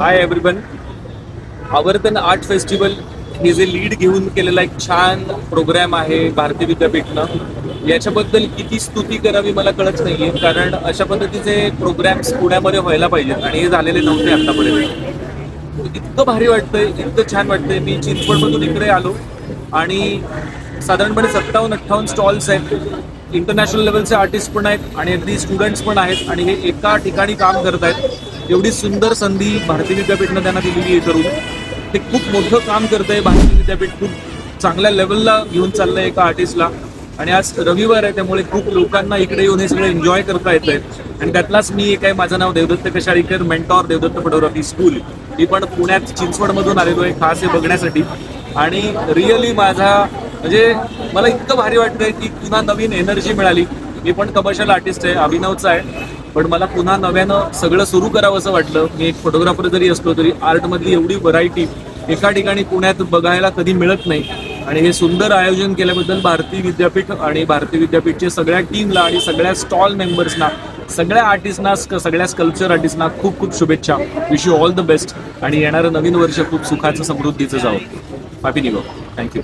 Hi everyone. आवर्तन art festival हे जे लीड घेऊन केलेला एक छान प्रोग्राम आहे भारती विद्यापीठनं, याच्याबद्दल किती स्तुती करावी मला कळत नाहीये. कारण अशा पद्धतीचे प्रोग्राम्स पुण्यामध्ये व्हायला पाहिजेत आणि हे झालेले नव्हते आतापर्यंत. इतकं भारी वाटतंय, इतकं छान वाटतंय. मी चिंचवडमधून इकडे आलो आणि साधारणपणे 57-58 स्टॉल्स आहेत. इंटरनॅशनल लेवलचे आर्टिस्ट पण आहेत आणि अगदी स्टुडंट्स पण आहेत आणि हे एका ठिकाणी काम करत आहेत. एवढी सुंदर संधी भारती विद्यापीठनं त्यांना दिलेली आहे करून. ते खूप मोठं काम करतंय भारती विद्यापीठ. खूप चांगल्या लेवलला घेऊन चाललंय एका आर्टिस्टला. आणि आज रविवार आहे त्यामुळे खूप लोकांना इकडे येऊन हे सगळं एन्जॉय करता येतंय. आणि त्यातलाच मी एक आहे, माझं नाव Devdatta Kashalikar, mentor Devdatta photography school. मी पण पुण्यात चिंचवडमधून आलेलो आहे खास हे बघण्यासाठी. आणि रिअली माझा म्हणजे मला इतकं भारी वाटतंय की पुन्हा नवीन एनर्जी मिळाली. मी पण कमर्शियल आर्टिस्ट आहे, अभिनवचा आहे, पण मला पुन्हा नव्यानं सगळं सुरू करावं असं वाटलं. मी एक फोटोग्राफर जरी असलो तरी आर्टमधली एवढी व्हरायटी एका ठिकाणी पुण्यात बघायला कधी मिळत नाही. आणि हे सुंदर आयोजन केल्याबद्दल भारती विद्यापीठ आणि भारती विद्यापीठच्या सगळ्या टीमला आणि सगळ्या स्टॉल मेंबर्सना, सगळ्या आर्टिस्टना, सगळ्या स्कल्पचर आर्टिस्टना खूप खूप शुभेच्छा. Wish you all the best आणि येणारं नवीन वर्ष खूप सुखाचं समृद्धीचं जावं. Happy new year. थँक्यू.